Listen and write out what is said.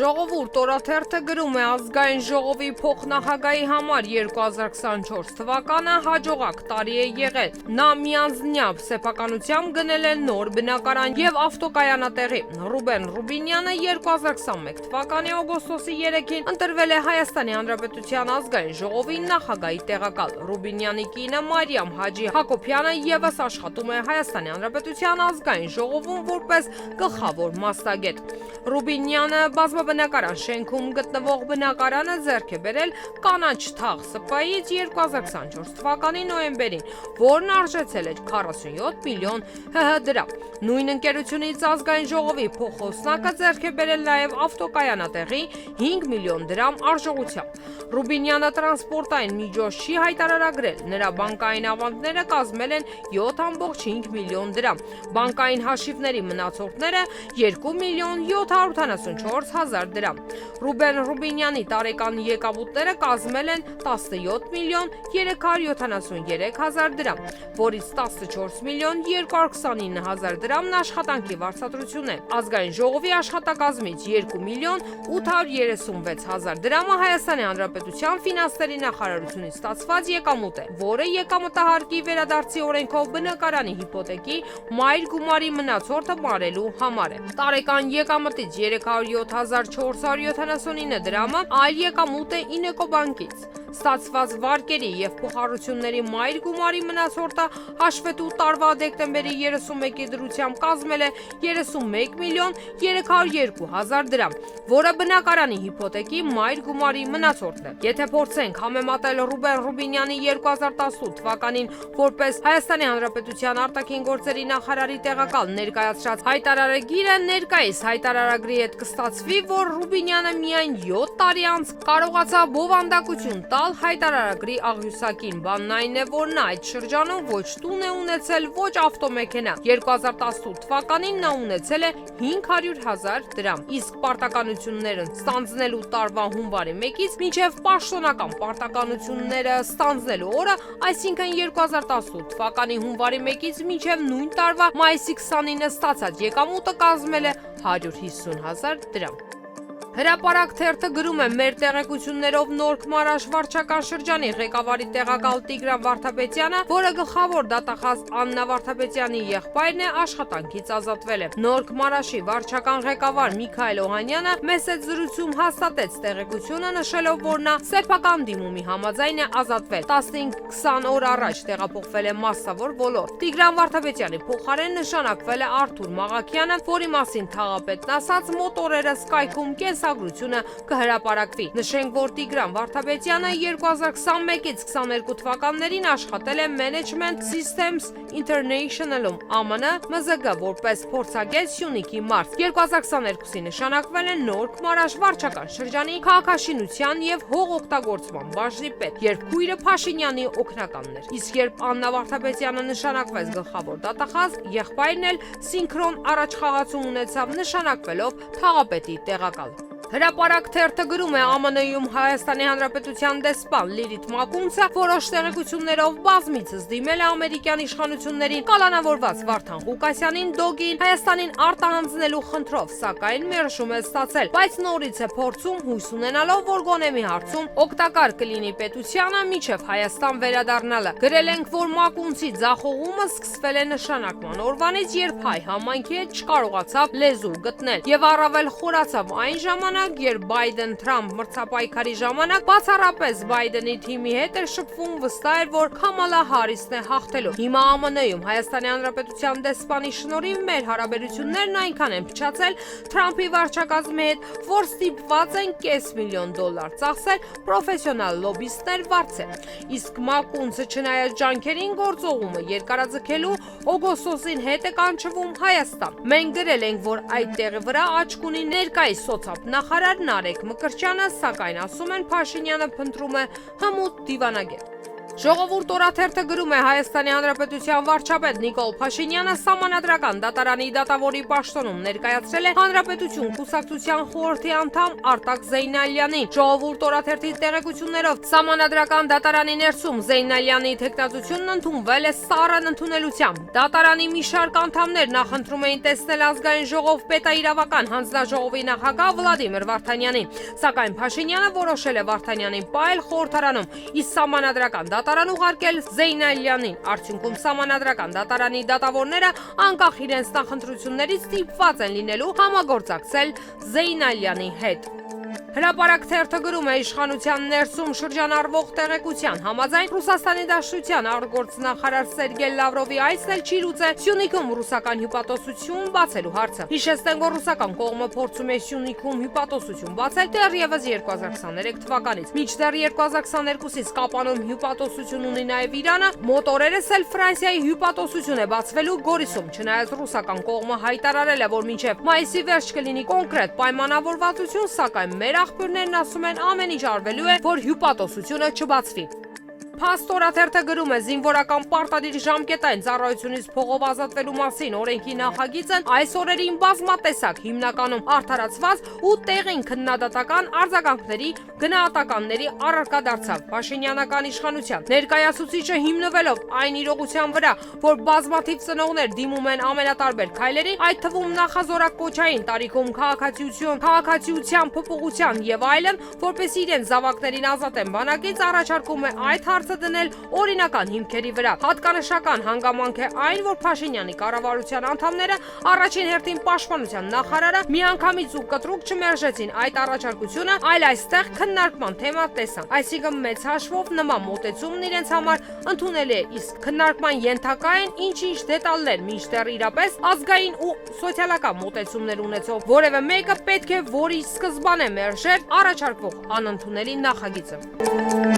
Ժողովուրդ օրաթերթը գրում է ազգային ժողովի փոխնախագահի համար 2024 թվականը հաջողակ տարի է եղել։ Նա միանձնյա սեփականությամբ գնել է նոր բնակարան եւ ավտոկայանատեղի։ Ռուբեն Ռուբինյանը 2021 թվականի օգոստոսի 3-ին ընտրվել է Հայաստանի Հանրապետության ազգային ժողովի նախագահի տեղակալ։ Ռուբինյանի կինը Մարիամ Հաջի Հակոբյանը եւս աշխատում է Հայաստանի Հանրապետության ազգային ժողովում որպես գլխավոր մասնագետ։ Ռուբինյանը բազմաբնակարան շենքում գտնվող բնակարանը ձեռք է բերել կանաչ թաղ ՍՊ-ից 2024 թվականի նոյեմբերին, որն արժեցել է 47 միլիոն ՀՀ դրամ։ Նույն ընկերությունից ազգային ժողովի փոխոսնակը ձեռք է բերել նաև ավտոկայանատեղի 5 միլիոն դրամ արժողությամբ։ Ռուբինյանը տրանսպորտային միջոց չի հայտարարագրել, նրա բանկային ավանդները կազմել են 7.5 միլիոն դրամ, բանկային հաշիվների մնացորդները 2 միլիոն 774 հազար դրամ։ Ռուբեն Ռուբինյանի տարեկան եկամուտները կազմել են 17 միլիոն 373 հազար դրամ, որից 14 միլիոն 229 հազար դրամն աշխատանքի վարձատրություն է։ Ազգային ժողովի աշխատակազմից 2 միլիոն 836 հազար դրամը Հայաստանի Հանրապետության ֆինանսների նախարարությունից ստացված եկամուտ է, որը եկամտահարկի վերադարձի օրենքով բնակարանի հիպոթեկի մայր գումարի մնացորդը մարելու համար է։ Տարեկան եկամտից 307.479 դրամը այլ եկամուտ է Ինեկոբանկից։ Ստացված վարկերի եւ փոխառությունների մայր գումարի մնացորդը հաշվետու տարվա դեկտեմբերի 31-ի դրությամբ կազմել է 31 միլիոն 302 հազար դրամ, որը բնակարանի հիպոթեկի մայր գումարի մնացորդն է։ Եթե փորձենք համեմատել Ռուբեն Ռուբինյանի 2018 թվականին որպես Հայաստանի Հանրապետության արտաքին գործերի նախարարի տեղակալ ներկայացրած հայտարարագիրը, ներկայիս հայտարարագրի հետ կստացվի, որ Ռուբինյանը միայն 7 տարի անց կարողացավ բովանդակություն տալ հայտարարագրի աղյուսակին, բանն այն է, որ նա այդ շրջանում ոչ տուն է ունեցել, ոչ ավտոմեքենա։ 2018 թվականին նա ունեցել է 500 հազար դրամ, իսկ պարտականությունները ստանձնելու տարվա հունվարի 1-ից մինչև պաշտոնական պարտականությունները ստանձնելու օրը, այսինքն 2018 թվականի հունվարի 1-ից մինչև նույն տարվա մայիսի 29-ը ստացած եկամուտը կազմել է 150 հազար դրամ։ Հրապարակ թերթը գրում է մեր տեղեկություններով Նորք Մարաշ վարչական շրջանի ղեկավարի տեղակալ Տիգրան Վարդապետյանը, որը գլխավոր դատախազ Աննա Վարդապետյանի եղբայրն է, աշխատանքից ազատվել է։ Նորք Մարաշի վարչական ղեկավար Միքայել Օհանյանը մեծ զրույցում հաստատեց տեղեկությունը, նշելով, որ նա սեփական դիմումի համաձայն է ազատվել։ 15-20 օր առաջ տեղափոխվել է մասսավոր ոլորտ։ Տիգրան Վարդապետյանի փոխարեն նշանակվել է Արթուր Մաղաքյանը, որի մասին թաղապետն ասաց, մոտորերս կայքում կենսագրությունը կհրապարակվի։ Նշենք, որ Տիգրան Վարդապետյանը 2021-ից 22 թվականներին աշխատել է Management Systems International-ում ԱՄՆ ՄԶԳ որպես փորձագետ Սյունիքի մարզ։ 2022-ի նշանակվել է Նորք Մարաշ վարչական շրջանի քաղաքաշինության եւ հող օգտագործման բաժնի պետ, երբ քույրը Փաշինյանի օգնականն էր։ Իսկ երբ Աննա Վարդապետյանը նշանակվեց գլխավոր դատախազ, եղբայրն էլ սինխրոն առաջխաղացում ունեցավ, նշանակվելով թաղապետի տեղակալ։ Հրապարակ թերթը գրում է ԱՄՆ-ում Հայաստանի Հանրապետության դեսպան Լիլիթ Մակունցը որոշ տեղեկություններով բազմիցս դիմել է ամերիկյան իշխանություններին կալանավորված Վարդան Ղուկասյանին Դոգին Հայաստանին արտահանձնելու խնդրով, սակայն մերժում է ստացել, բայց նորից է փորձում հույս ունենալով, որ գոնե մի հարցում օգտակար կլինի պետությանը մինչև Հայաստան վերադառնալը։ Գրել ենք, որ Մակունցի ձախողումը սկսվել է նշանակման օրվանից, երբ հայ համայնքի հետ չկարողացավ լեզու գտնել եւ առավել խորացավ այն ժամանակ, երբ Բայդեն-Թրամփ մրցապայքարի ժամանակ բացառապես Բայդենի թիմի հետ էր շփվում, վստահ էր, որ Քամալա Հարիսն է հաղթելու։ Հիմա ԱՄՆ-ում Հայաստանի Հանրապետության դեսպանի շնորհիվ մեր հարաբերություններն այնքան են փչացել Թրամփի վարչակազմի հետ, որ ստիպված են $500,000 ծախսել պրոֆեսիոնալ լոբիստներ վարձել։ Իսկ Մակունցը չնայած ջանքերին գործողումը երկարաձգելու օգոստոսին հետ է կանչվում Հայաստան։ Մենք գրել ենք, որ այդ տեղի վրա աչք ունի ներկայիս սոցապնախարար Նարեկ Մկրտչյանը, սակայն ասում են Փաշինյանը փնտրում է հմուտ դիվանագետ։ Ժողովուրդ օրաթերթը գրում է Հայաստանի Հանրապետության վարչապետ Նիկոլ Փաշինյանը Սահմանադրական դատարանի դատավորի պաշտոնում ներկայացրել է Հանրապետություն կուսակցության խորհրդի անդամ Արտակ Զեյնալյանին։ Ժողովուրդ օրաթերթի տեղեկություններով Սահմանադրական դատարանի ներսում Զեյնալյանի թեկնածությունն ընդունվել է սառն ընդունելությամբ։ Դատարանի մի շարք անդամներ նախընտրում էին տեսնել ազգային ժողով պետաիրավական հանձնաժողովի նախագահ Վլադիմիր Վարդանյանին, սակայն Փաշինյանը որոշել է Վարդանյանին պահել խորհրդարանում, իսկ Սահմանադրական դատարան ուղարկել Զեյնալյանին։ Արդյունքում Սահմանադրական դատարանի դատավորները անկախ իրենց նախընտրություններից ստիպված են լինելու համագործակցել Զեյնալյանի հետ։ Հրապարակ թերթը գրում է իշխանության ներսում շրջանառվող տեղեկության համաձայն Ռուսաստանի Դաշնության արտգործնախարար Սերգեյ Լավրովի այցն էլ չի լուծել Սյունիքում ռուսական հյուպատոսություն բացելու հարցը։ Հիշեցնենք, որ ռուսական կողմը փորձում է Սյունիքում հյուպատոսություն բացել դեռևս 2023 թվականից։ Մինչդեռ 2022-ից Կապանում հյուպատոսություն ունի նաև Իրանը, մոտորերս էլ Ֆրանսիայի հյուպատոսություն է բացվելու Գորիսում, չնայած ռուսական կողմը հայտարարել է, որ մինչև մայիսի վերջ կլինի կոնկրետ պայմանավորվածություն, սակայն մեր աղբյուրներն ասում են ամեն ինչ արվելու է, որ հյուպատոսությունը չբացվի։ Փաստորաթերթը գրում է զինվորական պարտադիր ժամկետային ծառայությունից փողով ազատվելու մասին օրենքի նախագիծն այս օրերին բազմատեսակ, հիմնականում արդարացված ու տեղին քննադատական արձագանքների գնահատականների առարկա դարձավ Փաշինյանական իշխանության։ Ներկայացուցիչը հիմնվելով այն իրողության վրա, որ բազմաթիվ ծնողներ դիմում են ամենատարբեր քայլերի, այդ թվում նախազորակոչային տարիքում քաղաքացիության փոփոխության եւ այլն, որպես իրենց զավակներին ազատեն բանակից, առաջարկում է այդ հարցը դնել օրինական հիմքերի վրա։ Հատկանշական հանգամանք է այն, որ Փաշինյանի կառավարության անդամները առաջին հերթին պաշտպանության նախարարը միանգամից ու կտրուկ չմերժեցին այդ առաջարկությունը, այլ այստեղ քննարկման թեմա տեսան։ Այսինքն մեծ հաշվով նման մոտեցումն իրենց համար ընդունելի է, իսկ քննարկման ենթակա են ինչ-ինչ դետալներ, մինչդեռ իրապես ազգային ու սոցիալական մոտեցումներ ունեցող որևէ մեկը պետք է որի սկզբանե մերժեր առաջարկվող անընդունելի նախագիծը։